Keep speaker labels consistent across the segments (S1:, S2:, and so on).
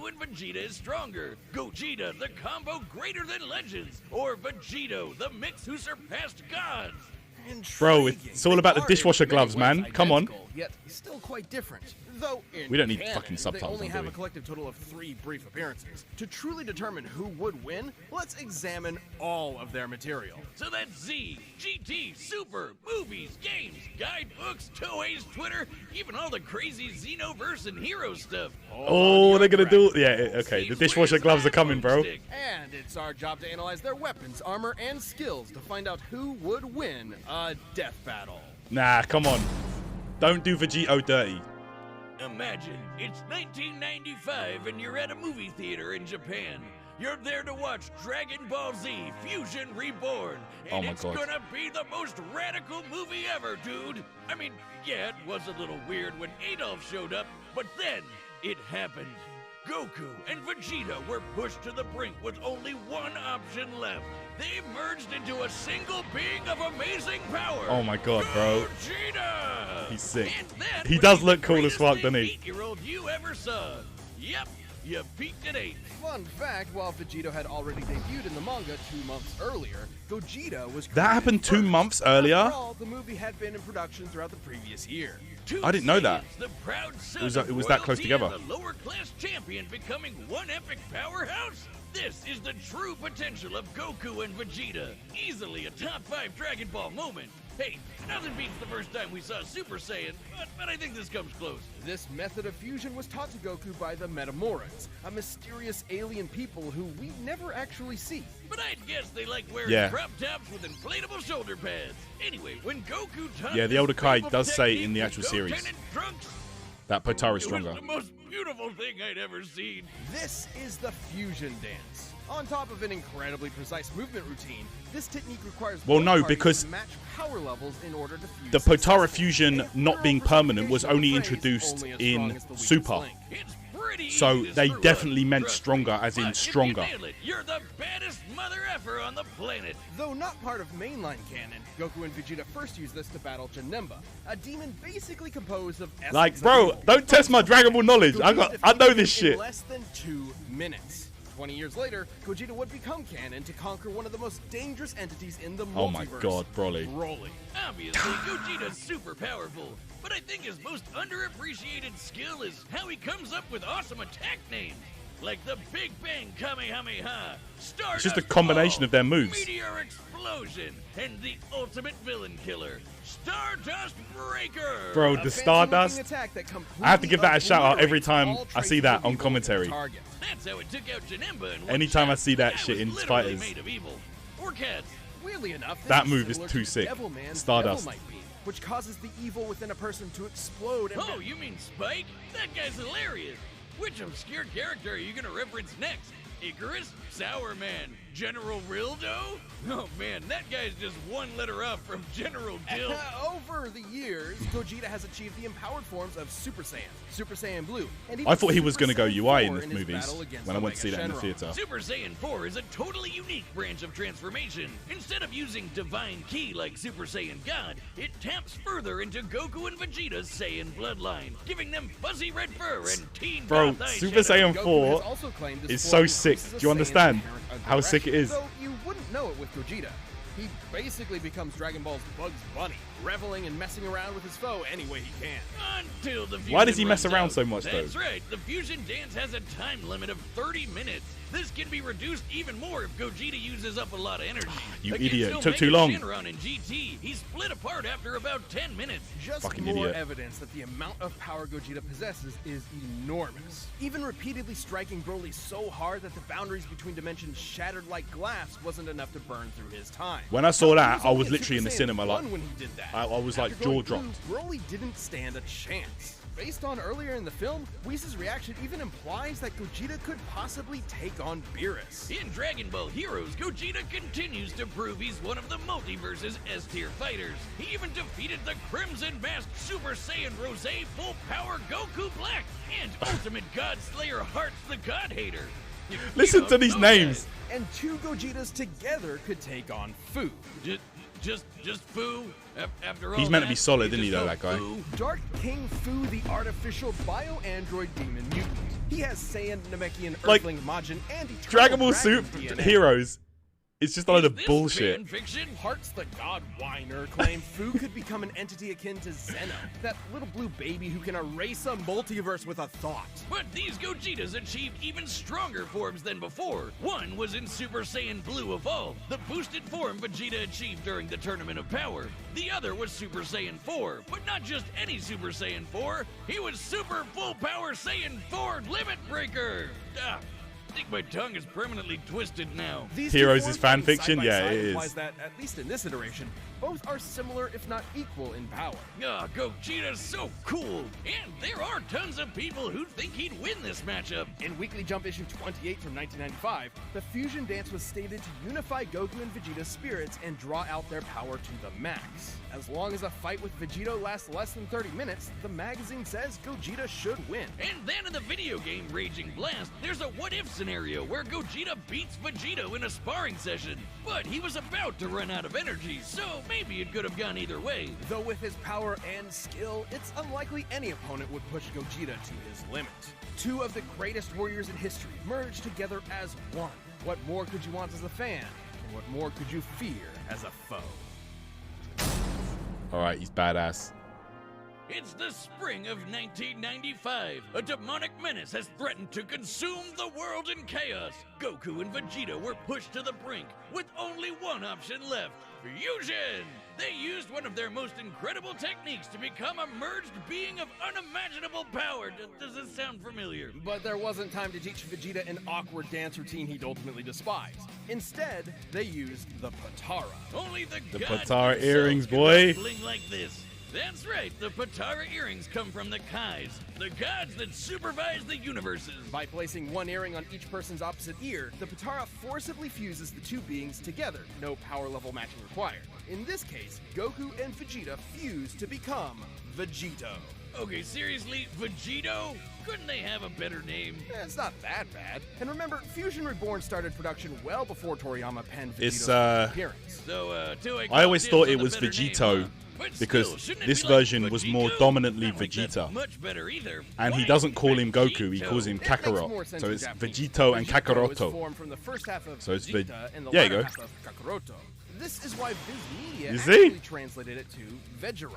S1: Goku and Vegeta is stronger? Gogeta, the combo greater than legends? Or VEGITO, the mix who surpassed gods?
S2: Bro, it's all about the dishwasher gloves, man. Come on.
S3: Yet still quite different. Though in
S2: We don't need
S3: canon,
S2: fucking subtitles,
S3: they only
S2: do
S3: have
S2: we?
S3: a collective total of 3 brief appearances. To truly determine who would win, let's examine all of their material.
S1: So that's Z, GT, Super, movies, games, guidebooks, Toei's Twitter, even all the crazy Xenoverse and hero stuff.
S2: Oh, they're gonna do. Yeah, okay. The dishwasher gloves are coming, bro.
S3: And it's our job to analyze their weapons, armor, and skills to find out who would win a death battle.
S2: Nah, come on. Don't do VEGITO dirty.
S1: Imagine, it's 1995 and you're at a movie theater in Japan. You're there to watch Dragon Ball Z Fusion Reborn,
S2: Oh
S1: and
S2: my
S1: it's
S2: God.
S1: gonna be the most radical movie ever, dude. I mean, yeah, it was a little weird when Adolf showed up, but then it happened. Goku and Vegeta were pushed to the brink with only one option left. They merged into a single being of amazing power.
S2: Oh my God, bro.
S1: Gogeta!
S2: He's sick.
S1: And that
S2: He
S1: would
S2: does
S1: be
S2: look
S1: the
S2: cool as
S1: greatest
S2: fuck,
S1: thing
S2: doesn't he?
S1: 8-year-old you ever saw. Yep, you peaked at 8.
S3: Fun fact, while Vegito had already debuted in the manga 2 months earlier, Gogeta was
S2: That happened
S3: created
S2: 2
S3: first.
S2: months earlier?
S3: After all, the movie had been in production throughout the previous year.
S2: I didn't know that.
S1: The proud son
S2: It was
S1: of
S2: that close
S1: royalty
S2: together.
S1: and the lower class champion becoming one epic powerhouse. This is the true potential of Goku and Vegeta. Easily a top 5 Dragon Ball moment. Hey, nothing beats the first time we saw Super Saiyan, but I think this comes close.
S3: This method of fusion was taught to Goku by the Metamorans, a mysterious alien people who we never actually see.
S1: But I'd guess they like wearing
S2: Yeah.
S1: crop tops with inflatable shoulder pads. Anyway, when Goku taught
S2: Yeah, the
S1: this
S2: elder Kai
S1: fabled
S2: does say in the
S1: technique
S2: actual
S1: to
S2: series
S1: Goten and Trunks,
S2: that Potara is
S1: it was
S2: stronger.
S1: the most beautiful thing I'd ever seen.
S3: This is the fusion dance. On top of an incredibly precise movement routine, this technique requires
S2: Well,
S3: both
S2: no,
S3: parties
S2: because
S3: to match power levels in order to fuse
S2: The Potara
S3: successfully.
S2: fusion
S3: A
S2: not being
S3: thorough
S2: permanent was only
S3: phrase,
S2: introduced
S3: only as strong
S2: in
S3: as the weakest
S2: Super.
S3: link.
S1: It's pretty
S2: So
S1: easy to
S2: they
S1: screw
S2: definitely
S1: up,
S2: meant
S1: trust
S2: stronger,
S1: me.
S2: as in
S1: But
S2: stronger.
S1: If you nail it, you're the baddest mother effer on the planet.
S3: Though not part of mainline canon, Goku and Vegeta first used this to battle Janemba, a demon basically composed of essence
S2: Like,
S3: of
S2: bro,
S3: evil.
S2: don't test my Dragon Ball knowledge. I
S3: Gogeta
S2: know
S3: defeated
S2: this
S3: him in
S2: shit.
S3: less than 2 minutes. 20 years later, Gogeta would become canon to conquer one of the most dangerous entities in the multiverse.
S2: Oh my God, Broly.
S3: Broly.
S1: Obviously, Gogeta's super powerful, but I think his most underappreciated skill is how he comes up with awesome attack names. Like the Big Bang Kamehameha, Stardust
S2: It's just a combination
S1: Ball,
S2: of their moves.
S1: Meteor Explosion, and the ultimate villain killer, Stardust Breaker.
S2: Bro,
S3: A
S2: the
S3: fancy-looking
S2: Stardust.
S3: attack that
S2: I have to give that a shout out every
S3: obliterates
S2: time
S3: all
S2: I see
S3: traces
S2: that
S3: of
S2: on
S3: evil
S2: commentary.
S3: target.
S1: That's how it took out Janemba in one
S2: Anytime I
S1: shot.
S2: see that
S1: That
S2: shit
S1: was
S2: in
S1: literally
S2: fighters.
S1: made of evil. Or cats.
S3: Weirdly enough, this
S2: That move is
S3: similar
S2: too
S3: to
S2: sick.
S3: Devilman's
S2: Stardust.
S3: Devil Might Be, which causes the evil within a person to explode and
S1: Oh, you mean Spike? That guy's hilarious. Which obscure character are you gonna reference next? Icarus? Sour Man? General Rildo? Oh man, that guy's just one letter up from General Dill.
S3: Over the years, Gogeta has achieved the empowered forms of Super Saiyan, Super Saiyan Blue, and even
S2: I thought he was
S3: Super
S2: going to go
S3: Saiyan
S2: UI in
S3: 4
S2: the
S3: his
S2: movies
S3: battle against
S2: when I went to see
S3: Omega
S2: that in the
S3: Shenron.
S2: theater.
S1: Super Saiyan 4 is a totally unique branch of transformation. Instead of using Divine Ki like Super Saiyan God, it taps further into Goku and Vegeta's Saiyan bloodline, giving them fuzzy red fur and teen
S2: Bro,
S1: goth
S2: Super
S1: eyeshadow.
S2: Saiyan
S3: Goku
S2: 4
S3: has also claimed this
S2: is
S3: form
S2: so sick.
S3: increases a
S2: Do you
S3: Saiyan's
S2: understand
S3: inherent
S2: how sick it is?
S3: Though you wouldn't know it with Gogeta. He basically becomes Dragon Ball's Bugs Bunny, reveling and messing around with his foe any way he can.
S1: Until the
S2: Why does
S1: fusion
S2: he mess
S1: runs
S2: around
S1: out.
S2: so much, though?
S1: That's right. The fusion dance has a time limit of 30 minutes. This can be reduced even more if Gogeta uses up a lot of energy.
S2: You
S1: Against
S2: idiot. It took
S1: Omega
S2: too long.
S1: Shenron in GT, he split apart after about 10 minutes.
S3: Just
S2: Fucking
S3: more
S2: idiot.
S3: evidence that the amount of power Gogeta possesses is enormous. Even repeatedly striking Broly so hard that the boundaries between dimensions shattered like glass wasn't enough to burn through his time.
S2: When I saw that,
S3: He
S2: I was
S3: only a
S2: literally in the
S3: Super Saiyan
S2: cinema, like,
S3: 1 when he did that.
S2: I was like
S3: After going
S2: jaw dropped.
S3: blue, Broly didn't stand a chance. Based on earlier in the film, Whis' reaction even implies that Gogeta could possibly take on Beerus.
S1: In Dragon Ball Heroes, Gogeta continues to prove he's one of the multiverse's S-tier fighters. He even defeated the Crimson Masked Super Saiyan Rose Full Power Goku Black and Ultimate God Slayer Hearts the God Hater.
S2: Listen to
S1: don't
S2: these
S1: know
S2: names.
S3: And 2 Gogetas together could take on Fu.
S1: that. Just Fu? After all
S2: He's meant to
S1: that,
S2: be solid,
S1: you
S2: isn't he,
S1: just
S2: though,
S1: call
S2: that guy?
S1: Fu?
S3: Dark King Fu, the artificial bio-android demon mutant. He has Saiyan, Namekian,
S2: Like,
S3: Earthling, Majin, and Eternal
S2: Dragon Ball
S3: Dragon
S2: Super
S3: DNA.
S2: Heroes. It's just a load of
S1: Is this
S2: bullshit.
S1: fan fiction?
S3: Hearts the God Whiner claimed Fu could become an entity akin to Zeno, that little blue baby who can erase a multiverse with a thought.
S1: But these Gogetas achieved even stronger forms than before. One was in Super Saiyan Blue Evolved, the boosted form Vegeta achieved during the Tournament of Power. The other was Super Saiyan 4, but not just any Super Saiyan 4. He was Super Full Power Saiyan 4 Limit Breaker. I think my tongue is permanently twisted now.
S3: These
S2: Heroes
S3: two
S2: is
S3: forms
S2: fan
S3: fighting
S2: fiction?
S3: side by
S2: Yeah,
S3: side
S2: it
S3: implies
S2: is.
S3: that, at least in this iteration, both are similar if not equal in power.
S1: Gogeta's so cool. And there are tons of people who think he'd win this matchup.
S3: In Weekly Jump issue 28 from 1995, the fusion dance was stated to unify Goku and Vegeta's spirits and draw out their power to the max. As long as a fight with Vegito lasts less than 30 minutes, the magazine says Gogeta should win.
S1: And then in the video game Raging Blast, there's a what-if scenario where Gogeta beats Vegito in a sparring session. But he was about to run out of energy, so maybe it could have gone either way.
S3: Though with his power and skill, it's unlikely any opponent would push Gogeta to his limit. Two of the greatest warriors in history merged together as one. What more could you want as a fan? And what more could you fear as a foe?
S2: Alright, he's badass.
S1: It's the spring of 1995. A demonic menace has threatened to consume the world in chaos. Goku and Vegeta were pushed to the brink with only one option left: fusion! They used one of their most incredible techniques to become a merged being of unimaginable power. Does this sound familiar?
S3: But there wasn't time to teach Vegeta an awkward dance routine he'd ultimately despise. Instead, they used the Patara.
S1: Only the
S2: The
S1: gods
S2: Patara
S1: themselves
S2: earrings,
S1: could
S2: boy.
S1: not bling like this. That's right, the Patara earrings come from the Kais, the gods that supervise the universes.
S3: By placing one earring on each person's opposite ear, the Patara forcibly fuses the two beings together, no power level matching required. In this case, Goku and Vegeta fuse to become Vegito.
S1: Okay, seriously, Vegito? Couldn't they have a better name?
S3: It's not that bad. And remember, Fusion Reborn started production well before Toriyama penned
S2: It's,
S3: Vegito's first appearance.
S1: So, Toei
S2: I always
S1: called
S2: thought
S1: dibs
S2: it
S1: on
S2: was
S1: the better
S2: Vegito,
S1: name, huh? But
S2: because
S1: still, shouldn't it
S2: this
S1: be like
S2: version was more
S1: Vegito?
S2: dominantly
S1: Not like that's
S2: Vegeta.
S1: much better either.
S2: And he
S1: Why
S2: doesn't call him Goku, he
S1: Vegito?
S2: calls him
S3: It makes more
S2: Kakarot.
S3: sense
S2: So
S3: in
S2: it's
S3: Japanese.
S2: Vegito and
S3: Vegito is
S2: Kakaroto.
S3: formed from the first half of
S2: So it's
S3: Vegeta and the
S2: there you
S3: latter
S2: go.
S3: half of Kakaroto. This is why Viz Media
S2: You see?
S3: actually translated it to Vegerot.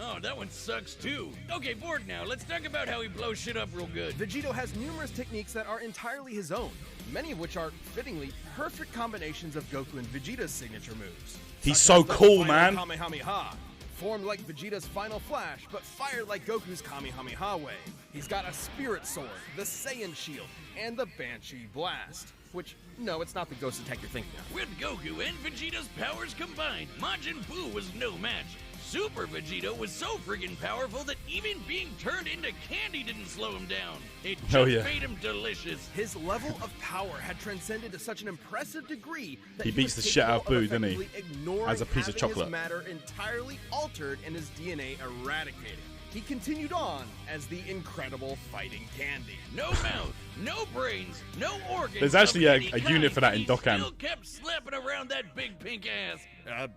S1: Oh, that one sucks too. Okay, bored now. Let's talk about how he blows shit up real good.
S3: Vegito has numerous techniques that are entirely his own, many of which are, fittingly, perfect combinations of Goku and Vegeta's signature moves.
S2: He's
S3: Such
S2: so
S3: as the
S2: cool,
S3: final
S2: man.
S3: Kamehameha, formed like Vegeta's final flash, but fired like Goku's Kamehameha way. He's got a Spirit Sword, the Saiyan Shield, and the Banshee Blast. Which, no, it's not the ghost attack you're thinking of.
S1: With Goku and Vegeta's powers combined, Majin Buu was no match. Super Vegito was so friggin' powerful that even being turned into candy didn't slow him down. It
S2: Hell
S1: just
S2: yeah.
S1: made him delicious.
S3: His level of power had transcended to such an impressive degree that
S2: He beats
S3: was
S2: the shit out of
S3: capable
S2: Boo, doesn't he?
S3: effectively ignoring
S2: As a piece of
S3: having his
S2: chocolate.
S3: matter entirely altered and his DNA eradicated. He continued on as the incredible fighting candy.
S1: No mouth, no brains, no organs.
S2: There's actually
S1: of
S2: a
S1: any
S2: unit
S1: kind,
S2: for that
S1: but
S2: in
S1: he
S2: Dokkan.
S1: still kept slapping around that big pink ass.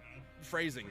S3: Phrasing.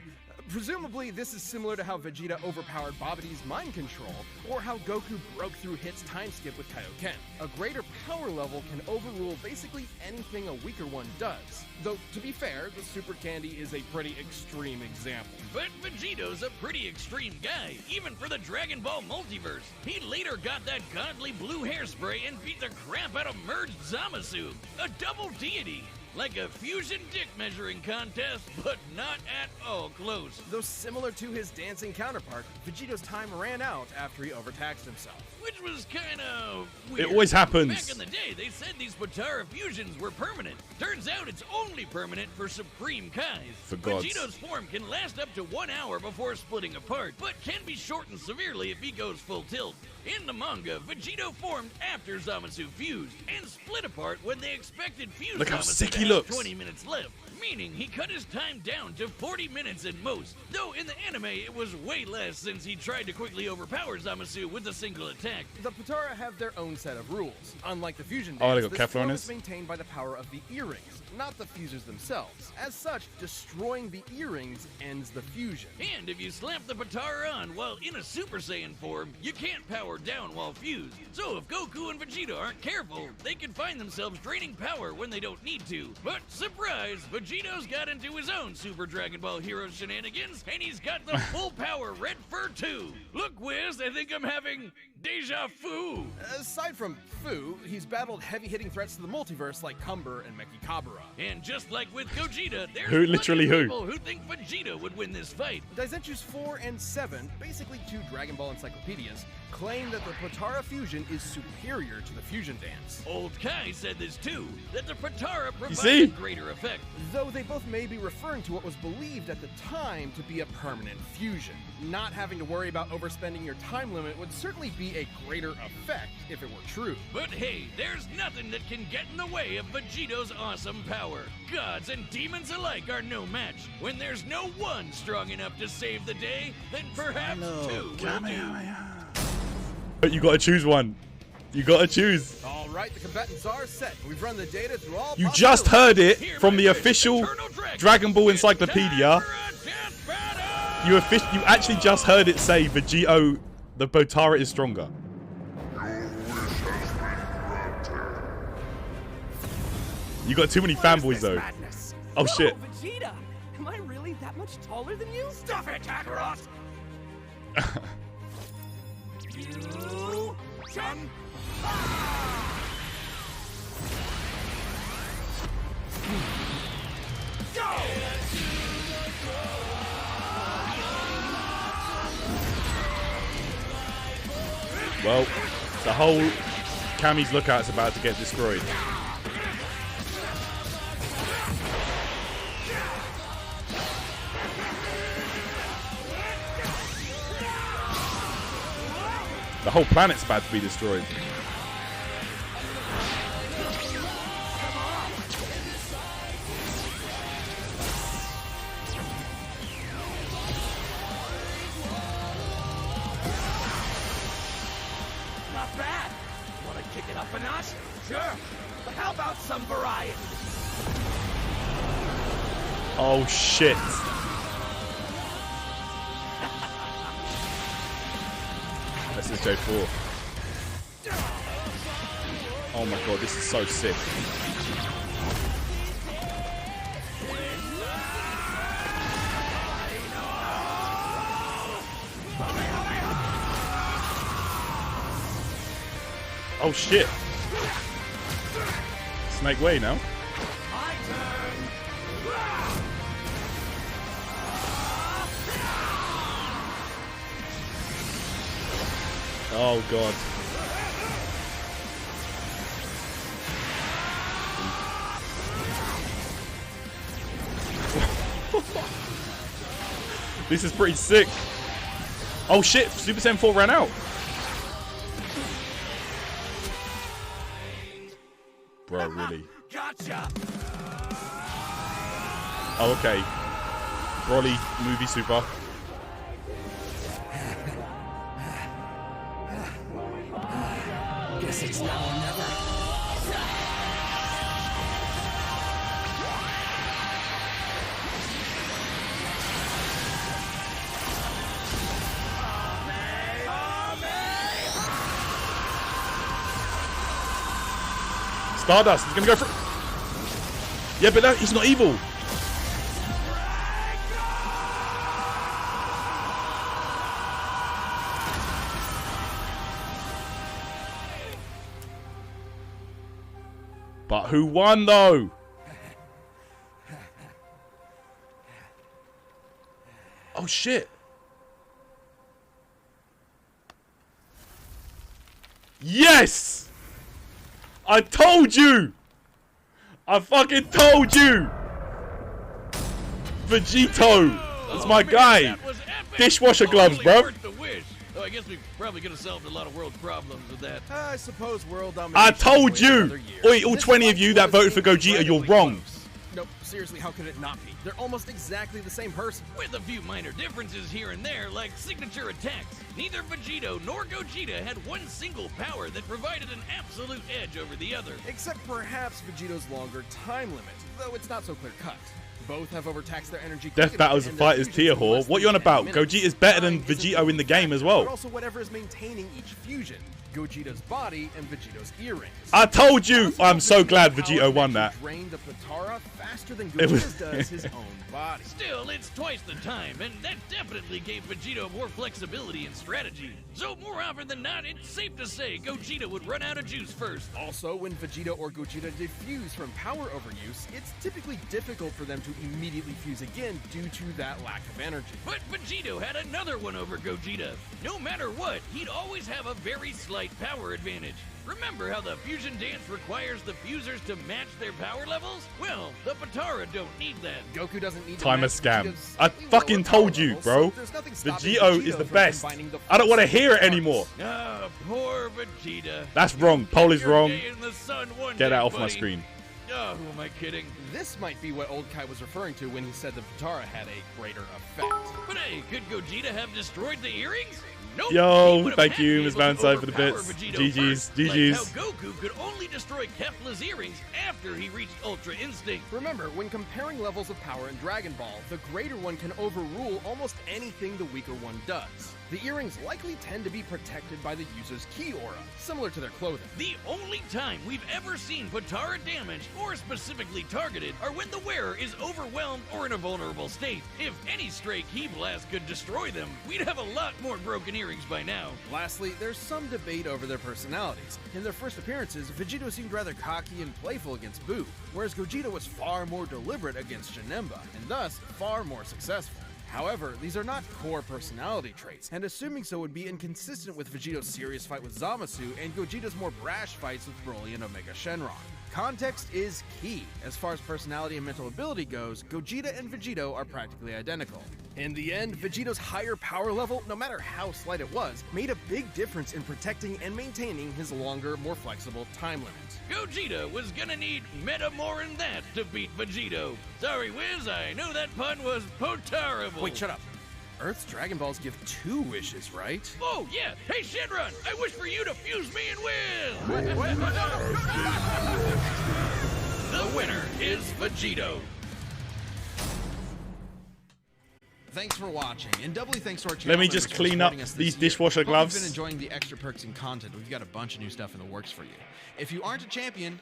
S3: Presumably, this is similar to how Vegeta overpowered Babidi's mind control, or how Goku broke through Hit's time skip with Kaioken. A greater power level can overrule basically anything a weaker one does. Though, to be fair, the Super Candy is a pretty extreme example.
S1: But Vegito's a pretty extreme guy, even for the Dragon Ball multiverse. He later got that godly blue hairspray and beat the crap out of merged Zamasu, a double deity. Like a fusion dick measuring contest, but not at all close.
S3: Though similar to his dancing counterpart, Vegito's time ran out after he overtaxed himself.
S1: Which was kinda weird.
S2: It always happens.
S1: Back in the day, they said these Patara fusions were permanent. Turns out it's only permanent for Supreme Kais.
S2: For gods.
S1: Vegito's form can last up to 1 hour before splitting apart, but can be shortened severely if he goes full tilt. In the manga, Vegito formed after Zamasu fused, and split apart when they expected fused
S2: Look how
S1: Zamasu
S2: sick
S1: to
S2: he he looks.
S1: 20 minutes left, meaning he cut his time down to 40 minutes at most. Though in the anime, it was way less since he tried to quickly overpower Zamasu with a single attack.
S3: The Potara have their own set of rules. Unlike the fusion
S2: Oh, they
S3: dance,
S2: got
S3: this form
S2: Kefloners?
S3: is maintained by the power of the earrings, not the fusers themselves. As such, destroying the earrings ends the fusion.
S1: And if you slap the Potara on while in a Super Saiyan form, you can't power down while fused. So if Goku and Vegeta aren't careful, they can find themselves draining power when they don't need to. But surprise, Vegito's got into his own Super Dragon Ball Hero shenanigans, and he's got the full power Red Fur 2. Look, Wiz, I think I'm having deja vu.
S3: Aside from Fu, he's battled heavy-hitting threats to the multiverse like Cumber and Mechikabura.
S1: And just like with Gogeta, there's
S2: Who, literally
S1: plenty of
S2: who?
S1: people who think Vegeta would win this fight.
S3: Daizenshus 4 and 7, basically two Dragon Ball encyclopedias, claim that the Potara fusion is superior to the fusion dance.
S1: Old Kai said this too, that the Potara provides
S2: see?
S1: a greater effect.
S3: Though they both may be referring to what was believed at the time to be a permanent fusion. Not having to worry about overspending your time limit would certainly be a greater effect if it were true.
S1: But hey, there's nothing that can get in the way of Vegito's awesome power. Gods and demons alike are no match. When there's no one strong enough to save the day, then perhaps two will do.
S2: But you gotta choose one. You gotta choose.
S3: All right, the combatants are set. We've run the data through all
S2: You just heard it
S1: Here,
S2: from
S1: my
S2: the
S1: friends,
S2: official
S1: Eternal Dragon.
S2: Dragon Ball
S1: It's
S2: Encyclopedia.
S1: time for a death battle!
S2: You actually just heard it say Vegito, the Potara is stronger. You got too many fanboys though. Oh shit.
S4: Vegeta! Am I really that much taller than you?
S1: Stop it, Kakarot!
S4: You jump! Go!
S2: Well, the whole Kami's lookout's about to get destroyed. The whole planet's about to be destroyed.
S4: Not bad. Want to kick it up a notch? Sure. But how about some variety?
S2: Oh shit. This is J4. Oh my god, this is so sick. Oh shit. Snake way now.
S4: My turn.
S2: Oh god. This is pretty sick. Oh shit, Super Saiyan 4 ran out. Bro, really?
S4: Gotcha.
S2: Oh, okay. Broly, movie super.
S4: Guess it's now or never.
S2: Stardust, he's gonna go for. Yeah, but no, he's not evil. But who won though? Oh shit. Yes! I told you! I fucking told you! Vegito! That's my guy!
S1: That was epic.
S2: Dishwasher gloves,
S1: Only
S2: bro.
S1: worth the wish. Oh, I guess we probably could have solved a lot of world problems with that.
S3: I suppose world domination.
S2: I told
S3: will wait
S2: you!
S3: another year.
S2: Oi, all
S3: This
S2: 20 of
S3: fight
S2: you that
S3: was
S2: voted for Gogeta, you're
S3: incredibly
S2: wrong.
S3: close. seriously, how could it not be? They're almost exactly the same person.
S1: With a few minor differences here and there, like signature attacks. Neither Vegito nor Gogeta had one single power that provided an absolute edge over the other.
S3: Except perhaps Vegito's longer time limit, though it's not so clear-cut. Both have overtaxed their energy.
S2: Death battles and fighters tier whore. What you on about? Gogeta's better than Vegito in the game as well.
S3: But also whatever is maintaining each fusion. Gogeta's body and Vegito's earrings.
S2: I told you! I'm so glad Vegito won that.
S3: Drain the Potara faster than Gogeta does his own body.
S1: Still, it's twice the time, and that definitely gave Vegito more flexibility and strategy. So more often than not, it's safe to say Gogeta would run out of juice first.
S3: Also, when Vegito or Gogeta defuse from power overuse, it's typically difficult for them to immediately fuse again due to that lack of energy.
S1: But Vegito had another one over Gogeta. No matter what, he'd always have a very slight power advantage. Remember how the fusion dance requires the fusers to match their power levels? Well, the Potara don't need that.
S3: Goku doesn't need
S2: Time
S3: to
S2: a scam.
S3: Vegeta's
S2: I
S3: slightly
S2: fucking
S3: lower
S2: told
S3: power
S2: you,
S3: level,
S2: bro.
S3: so there's nothing stopping
S2: Vegito is the
S3: from
S2: best.
S3: combining the
S2: I don't want to
S3: forces
S2: hear it
S3: parts.
S2: anymore.
S1: Ah, poor Vegeta.
S2: That's wrong. Pole is
S1: Your
S2: wrong.
S1: day in the sun one
S2: Get
S1: day,
S2: that off my
S1: buddy.
S2: screen.
S1: Oh, who am I kidding?
S3: This might be what Old Kai was referring to when he said the Potara had a greater effect.
S1: But hey, could Gogeta have destroyed the earrings? Nope.
S2: Yo,
S1: He would've
S2: thank
S1: had to
S2: you,
S1: be
S2: Ms.
S1: able to
S2: Vanside, for the
S1: overpower
S2: bits.
S1: Vegito
S2: GG's,
S1: first,
S2: GG's.
S1: Like how Goku could only destroy Kefla's earrings after he reached Ultra Instinct.
S3: Remember, when comparing levels of power in Dragon Ball, the greater one can overrule almost anything the weaker one does. The earrings likely tend to be protected by the user's ki aura, similar to their clothing.
S1: The only time we've ever seen Potara damaged or specifically targeted are when the wearer is overwhelmed or in a vulnerable state. If any stray ki blast could destroy them, we'd have a lot more broken earrings by now.
S3: Lastly, there's some debate over their personalities. In their first appearances, Vegito seemed rather cocky and playful against Buu, whereas Gogeta was far more deliberate against Janemba, and thus far more successful. However, these are not core personality traits, and assuming so would be inconsistent with Vegito's serious fight with Zamasu and Gogeta's more brash fights with Broly and Omega Shenron. Context is key. As far as personality and mental ability goes, Gogeta and Vegito are practically identical. In the end, Vegito's higher power level, no matter how slight it was, made a big difference in protecting and maintaining his longer, more flexible time limit.
S1: Gogeta was gonna need meta more than that to beat Vegito. Sorry, Wiz, I know that pun was potarable.
S3: Wait, shut up. Earth's Dragon Balls give 2 wishes, right?
S1: Oh, yeah. Hey, Shenron, I wish for you to fuse me and win. The winner is Vegito.
S5: Thanks for watching, and doubly thanks to our channel
S2: Let me
S5: members
S2: just
S5: for
S2: clean up
S5: supporting us this
S2: these
S5: year.
S2: dishwasher
S5: Hope
S2: gloves.
S5: You've been enjoying the extra perks and content. We've got a bunch of new stuff in the works for you. If you aren't a champion,